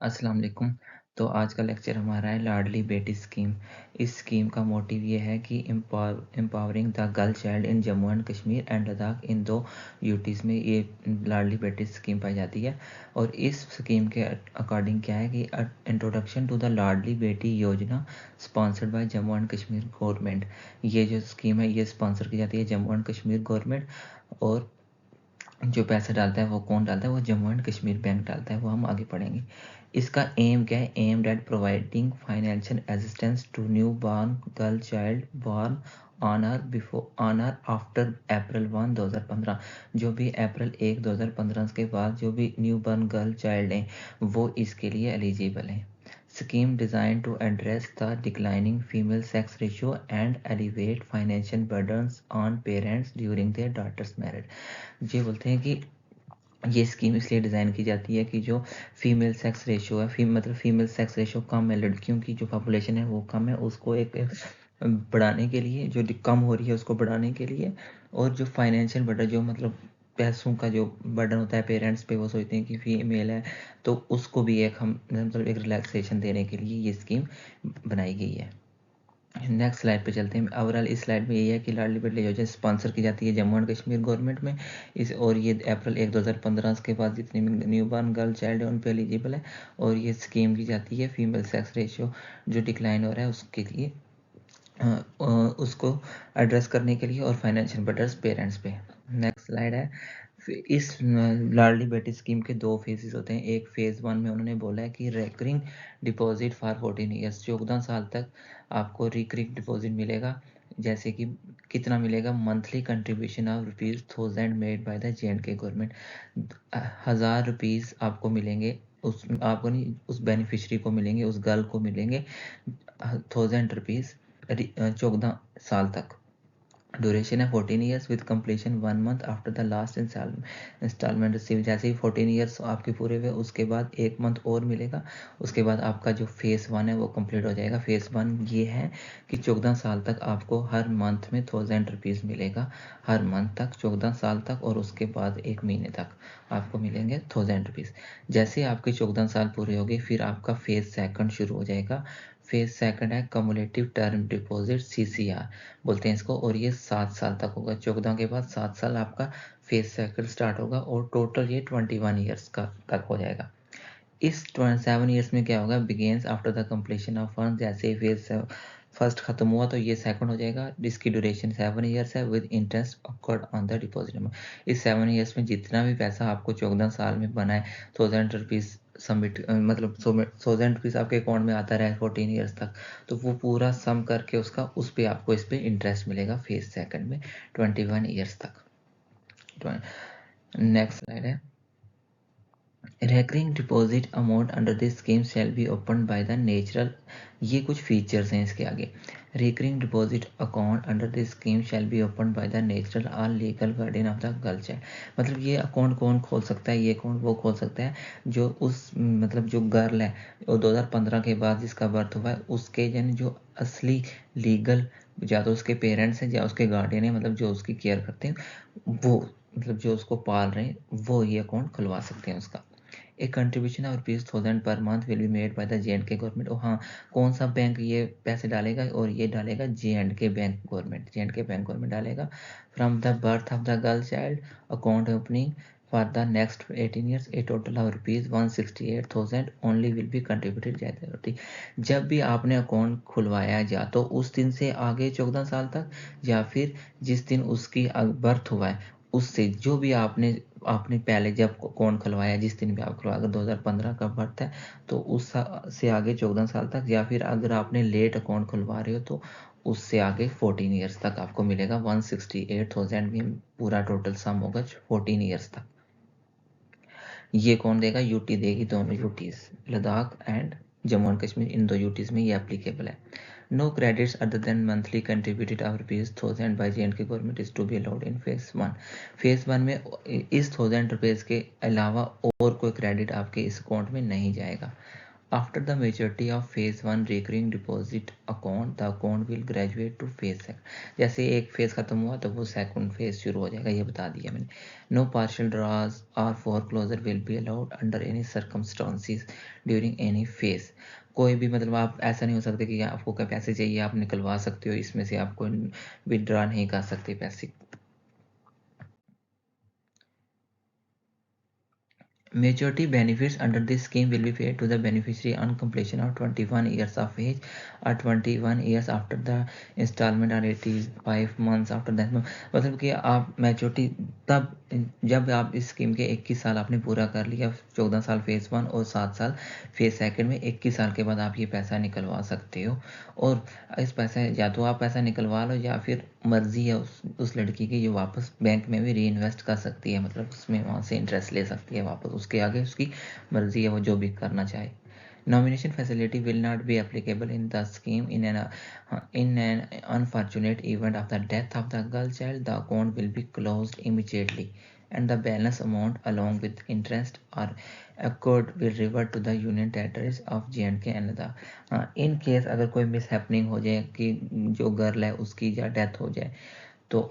अस्सलाम वालेकुम। तो आज का लेक्चर हमारा है लाडली बेटी स्कीम। इस स्कीम का मोटिव ये है कि empowering the girl child in Jammu and Kashmir and Ladakh, इन दो यूटीज़ में ये लाडली बेटी स्कीम पाई जाती है। और इस स्कीम के अकॉर्डिंग क्या है कि introduction to the Ladli Beti योजना sponsored by Jammu and Kashmir government. ये जो स्कीम है ये स्पॉन्सर की जाती है जम्मू एंड कश्मीर गवर्नमेंट। और जो पैसा डालता है वो कौन डालता है, वो जम्मू एंड कश्मीर बैंक डालता है, वो हम आगे पढ़ेंगे। इसका एम क्या है, aimed at providing financial assistance to new born girl child born on और आफ्टर अप्रैल 1 2015। जो भी अप्रैल 1 2015 के बाद जो भी न्यू बॉर्न गर्ल चाइल्ड हैं वो इसके लिए एलिजिबल हैं। Scheme designed to address the declining female sex ratio and alleviate financial burdens on parents during their daughter's marriage। ये बोलते हैं कि ये स्कीम इसलिए डिज़ाइन की जाती है कि जो फीमेल सेक्स रेशियो है, मतलब फीमेल सेक्स रेशियो कम है, लड़कियों की जो पॉपुलेशन है वो कम है, उसको एक बढ़ाने के लिए, जो कम हो रही है उसको बढ़ाने के लिए। और जो फाइनेंशियल बर्डन, जो मतलब पैसों का जो बर्डन होता है पेरेंट्स पे, वो सोचते हैं कि फीमेल है तो उसको भी एक हम मतलब एक रिलैक्सेशन देने के लिए ये स्कीम बनाई गई है। नेक्स्ट स्लाइड पे चलते हैं। ओवरऑल इस स्लाइड में ये है कि लाडली बेटी योजना स्पॉन्सर की जाती है जम्मू एंड कश्मीर गवर्नमेंट में इस, और ये अप्रैल 1 2015 के बाद जितनी न्यू बॉर्न गर्ल चाइल्ड है उन पे एलिजिबल है। और ये स्कीम की जाती है फीमेल सेक्स रेशियो जो डिक्लाइन हो रहा है उसके लिए, उसको एड्रेस करने के लिए, और फाइनेंशियल बर्डन्स पेरेंट्स पे। नेक्स्ट स्लाइड है। इस लाडली बेटी स्कीम के दो फेजेस होते हैं। एक फेज़ 1 में उन्होंने बोला है कि रेकरिंग डिपॉजिट फॉर 14 ईयर्स, 14 साल तक आपको रिकरिंग डिपॉजिट मिलेगा। जैसे कि कितना मिलेगा, monthly contribution of ₹1000 made by the J&K government. 1000 rupees आपको मिलेंगे, उस आपको नहीं, उस बेनिफिशरी को मिलेंगे, उस गर्ल को मिलेंगे 1000 रुपीज़ 14 साल तक। ड्यूरेशन है 14 years with completion 1 month after the last instalment receive. जैसे ही 14 ईयर्स आपके पूरे हुए उसके बाद 1 मंथ और मिलेगा, उसके बाद आपका जो फेज़ 1 है वो कंप्लीट हो जाएगा। फेज़ 1 ये है कि 14 साल तक आपको हर मंथ में 1000 रुपीज़ मिलेगा, हर मंथ तक 14 साल तक, और उसके बाद 1 महीने तक आपको मिलेंगे 1000 रुपीज़। जैसे आपके 14 साल पूरे हो गए फिर आपका फेज़ सेकंड शुरू हो जाएगा। फेज़ सेकंड है कम्युलेटिव टर्म डिपॉजिट CCR बोलते हैं इसको, और ये 7 साल तक होगा। 14 के बाद 7 साल आपका फेज साइकिल स्टार्ट होगा, और टोटल ये 21 ईयर्स का तक हो जाएगा। इस 7 ईयर्स में क्या होगा, begins after the completion of fund. जैसे ही फेज फर्स्ट खत्म हुआ तो ये सेकंड हो जाएगा, जिसकी ड्यूरेशन 7 ईयर्स है with interest accord on the deposit amount. इस 7 ईयर्स में जितना भी पैसा आपको 14 साल में बना है, 1000 रुपीज़ सबमिट मतलब 1000 रुपीज़ आपके अकाउंट में आता रहे 14 ईयर्स तक, तो वो पूरा सम करके उसका उस पर आपको इस पर इंटरेस्ट मिलेगा फेज सेकंड में 21 ईयर्स तक। नेक्स्ट स्लाइड है। Recurring deposit amount under this scheme shall be opened by the natural। ये कुछ फीचर्स हैं इसके आगे। Recurring deposit account under this scheme shall be opened by the natural or legal guardian of the girl child। मतलब ये account कौन खोल सकता है, ये अकाउंट वो खोल सकता है जो उस मतलब जो गर्ल है वो 2015 के बाद जिसका बर्थ हुआ है उसके यानी जो असली लीगल, या तो उसके पेरेंट्स हैं या उसके गार्डियन है, मतलब जो उसकी केयर करते हैं वो, मतलब जो उसको पाल रहे हैं वो ये अकाउंट खुलवा सकते हैं उसका। एक contribution of ₹1000 per month will be made by the J&K government. और हाँ, कौन सा बैंक ये पैसे डालेगा, और ये डालेगा J and K bank government, J and K bank government डालेगा। From the birth of the girl child account opening for the next 18 years a total of ₹168,000 only will be contributed जाती। जब भी आपने अकाउंट खुलवाया या तो उस दिन से आगे 14 साल तक, या फिर जिस दिन उसकी बर्थ हुआ है उससे, जो भी आपने आपने पहले जब अकाउंट खुलवाया, जिस दिन भी आप खुलवाया, अगर 2015 का बर्थ है तो उस से आगे 14 साल तक, या फिर अगर आपने लेट अकाउंट खुलवा रहे हो तो उससे आगे 14 ईयर्स तक आपको मिलेगा। 168,000 में पूरा टोटल सम होगा 14 ईयर्स तक। ये कौन देगा, यूटी देगी, दोनों UTs Ladakh and Jammu and Kashmir, इन दो यूटीज में ये एप्लीकेबल है। No credits other than monthly contributed of ₹1000 by J and K government is to be allowed in phase 1। Phase 1 में इस 1000 रुपीज़ के अलावा और कोई क्रेडिट आपके इस अकाउंट में नहीं जाएगा। After the maturity of phase 1 recurring deposit account, the account will graduate to phase second। जैसे एक फेज खत्म हुआ तो वो सेकंड फेज शुरू हो जाएगा, ये बता दिया मैंने। नो पार्शियल ड्रॉज और foreclosure will be allowed under any circumstances during any phase. कोई भी मतलब आप ऐसा नहीं हो सकता कि आपको क्या पैसे चाहिए आप निकलवा सकते हो, इसमें से आपको विदड्रॉ नहीं कर सकते पैसे। Maturity benefits under this scheme will be paid to the beneficiary on completion of 21 years of age or 21 years after the installment or 85 months after that। मतलब कि आप मैच्योरिटी तब जब आप इस स्कीम के 21 साल आपने पूरा कर लिया, 14 साल फेज़ 1 और 7 साल फेज़ सेकंड में, 21 साल के बाद आप ये पैसा निकलवा सकते हो। और इस पैसे या तो आप पैसा निकलवा लो या फिर मर्जी है उस लड़की की, जो वापस बैंक में भी री इन्वेस्ट कर सकती है, मतलब उसमें वहाँ से इंटरेस्ट ले सकती है वापस, उसके आगे उसकी मर्जी है वो जो भी करना चाहे। Nomination facility will not be applicable in the scheme in an unfortunate event of the death of the girl child. The account will be closed immediately, and the balance amount, along with interest or accrued, will revert to the Union Territories of J&K and Ladakh। In case अगर कोई miss happening हो जाए कि जो girl है उसकी या death हो जाए, तो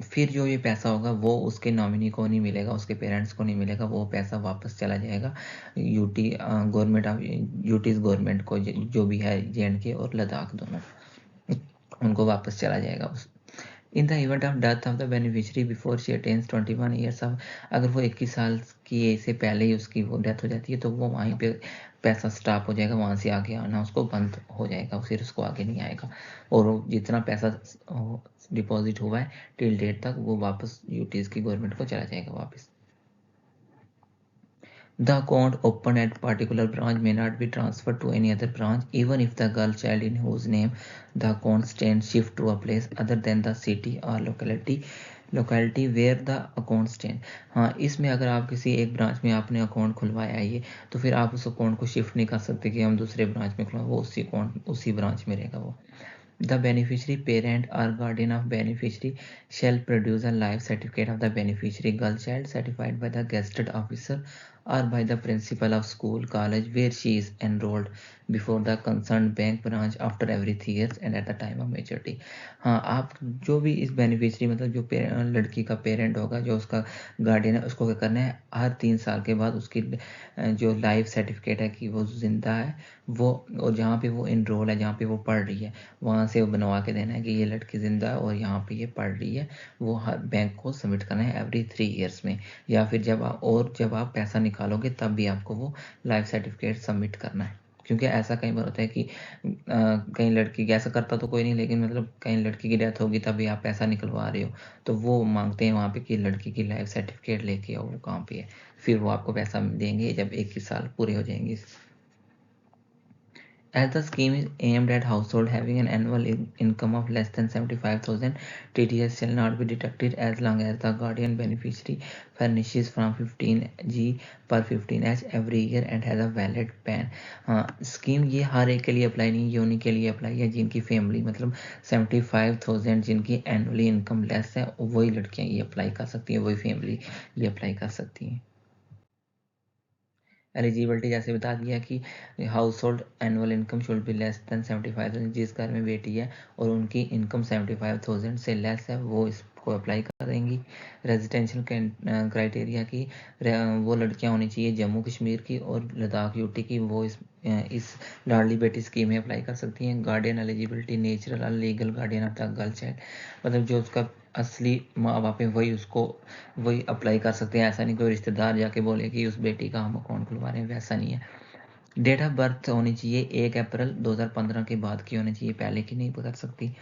फिर जो ये पैसा होगा वो उसके नॉमिनी को नहीं मिलेगा, उसके पेरेंट्स को नहीं मिलेगा, वो पैसा वापस चला जाएगा UT government of UTs government को, जो भी है J&K और लद्दाख दोनों, उनको वापस चला जाएगा। उस in the event of death of the beneficiary before she attains 21 years of, अगर वो 21 साल की एज से पहले ही उसकी वो डेथ हो जाती है तो वो वहीं पे पैसा स्टॉप हो जाएगा, वहाँ से आगे आना उसको बंद हो जाएगा, फिर उसको आगे नहीं आएगा। और वो जितना पैसा डिपॉजिट हुआ है टिल डेट तक वो वापस यूटीज की गवर्नमेंट को चला जाएगा वापस। The account opened at particular branch may not be transferred to any other branch, even if the girl child in whose name the account stands shift to a place other than the city or locality where the account stand। हाँ, इसमें अगर आप किसी एक branch में आपने account खुलवाया है ये, तो फिर आप उस अकाउंट को शिफ्ट नहीं कर सकते कि हम दूसरे ब्रांच में खुलवा, वो उसी अकाउंट उसी ब्रांच में रहेगा वो। The beneficiary parent or guardian of beneficiary shall produce a life certificate of the beneficiary girl child certified by the gazetted officer or by the principal of school college where she is enrolled before the concerned bank branch after every 3 years and at the time of maturity। हाँ, आप जो भी इस beneficiary मतलब जो लड़की का parent होगा, जो उसका गार्डियन है, उसको क्या करना है, हर 3 साल के बाद उसकी जो लाइफ सर्टिफिकेट है कि वो जिंदा है वो, और जहाँ पे वो इनरोल है, जहाँ पे वो पढ़ रही है, वहाँ से वो बनवा के देना है कि ये लड़की ज़िंदा है और यहाँ पे ये पढ़ रही है। वो हर बैंक को सबमिट करना है एवरी 3 ईयर्स में, या फिर जब आप पैसा निकालोगे तब भी आपको वो लाइफ सर्टिफिकेट सबमिट करना है। क्योंकि ऐसा कई बार होता है कि कहीं लड़की, ऐसा करता तो कोई नहीं, लेकिन मतलब कहीं लड़की की डेथ होगी तभी आप पैसा निकलवा रहे हो, तो वो मांगते हैं वहाँ पे कि लड़की की लाइफ सर्टिफिकेट लेके आओ, वो कहाँ पे है, फिर वो आपको पैसा देंगे जब 21 साल पूरे हो जाएंगे। As the scheme is aimed at household having an annual income of less than 75,000, TDS shall not be deducted as long as the guardian beneficiary furnishes from 15G per 15H every year and has a valid PAN। हाँ, scheme ये हर एक के लिए apply नहीं, ये उन्हीं के लिए अप्लाई है जिनकी फैमिली मतलब 75,000 जिनकी एनुअली इनकम लेस है, वही लड़कियाँ ये अप्लाई कर सकती हैं, वही फैमिली ये अप्लाई कर सकती हैं। एलिजिबिलिटी जैसे बता दिया कि house hold annual income should be less than 75,000, जिस घर में बेटी है और उनकी इनकम 75,000 से लेस है वो इसको अप्लाई करेंगी। रेजिडेंशियल क्राइटेरिया की वो लड़कियां होनी चाहिए जम्मू कश्मीर की और लद्दाख यूटी की, वो इस लाडली बेटी स्कीम में अप्लाई कर सकती हैं। गार्डियन एलिजिबिलिटी नेचुरल और legal guardian of the girl child, मतलब जो उसका असली माँ बाप है वही अप्लाई कर सकते हैं। ऐसा नहीं कोई रिश्तेदार जाके बोले कि उस बेटी का हम अकाउंट खुलवा रहे हैं, वैसा नहीं है। डेट ऑफ बर्थ होनी चाहिए 1 अप्रैल 2015 के बाद की होनी चाहिए, पहले की नहीं कर सकती।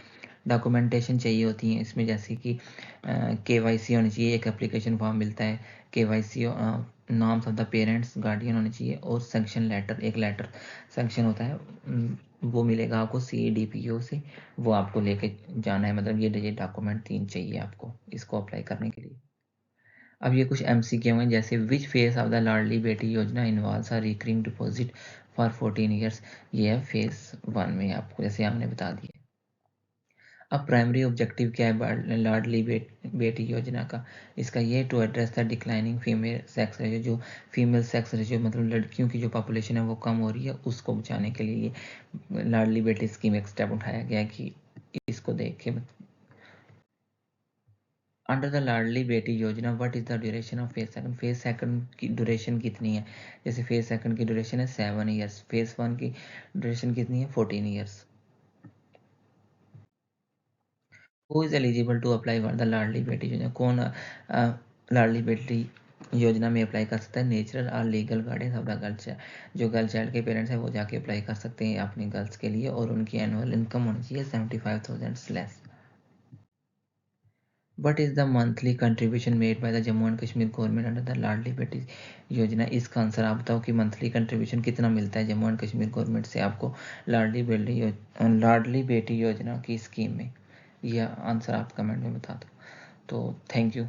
डॉक्यूमेंटेशन चाहिए होती हैं इसमें, जैसे कि KYC होनी चाहिए, एक एप्लीकेशन फॉर्म मिलता है KYC, names of the parents guardian होने चाहिए, और सेंक्शन लेटर, एक लेटर सेंक्शन होता है वो मिलेगा आपको CDPO से, वो आपको लेके जाना है। मतलब ये डॉक्यूमेंट 3 चाहिए आपको इसको अप्लाई करने के लिए। अब ये कुछ MCQ हैं, जैसे which phase of the Ladli Beti योजना involves a recurring deposit for 14 years. ये है फेज 1 में, आपको जैसे हमने बता दिया। अब प्राइमरी ऑब्जेक्टिव क्या है लाडली बेटी योजना का? इसका ये to address the declining female sex ratio, जो फीमेल सेक्स रेशियो मतलब लड़कियों की जो पॉपुलेशन है वो कम हो रही है, उसको बचाने के लिए ये लाडली बेटी स्कीम एक स्टेप उठाया गया कि इसको देख के under the Ladli Beti Yojana what is the duration of phase second? Phase second की ड्यूरेशन कितनी है? जैसे फेज सेकंड की ड्यूरेशन है 7 ईयर्स, फेज वन की ड्यूरेशन कितनी है 14 years. Who is eligible to apply for the Ladli Beti Yojana? कौन लाडली बेटी योजना में अप्लाई कर सकता है? नेचुरल और legal guardian of the girl child, जो गर्ल चाइल्ड के पेरेंट्स हैं वो जाके अप्लाई कर सकते हैं अपनी गर्ल्स के लिए, और उनकी एनुअल इनकम होनी चाहिए 75,000 less. What is the monthly contribution made by the Jammu and Kashmir government under the लाडली बेटी योजना? इसका आंसर आप बताओ कि मंथली कंट्रीब्यूशन कितना मिलता है जम्मू एंड कश्मीर गवर्नमेंट से आपको लाडली बेटी योजना की स्कीम में? यह आंसर आप कमेंट में बता दो। तो थैंक यू।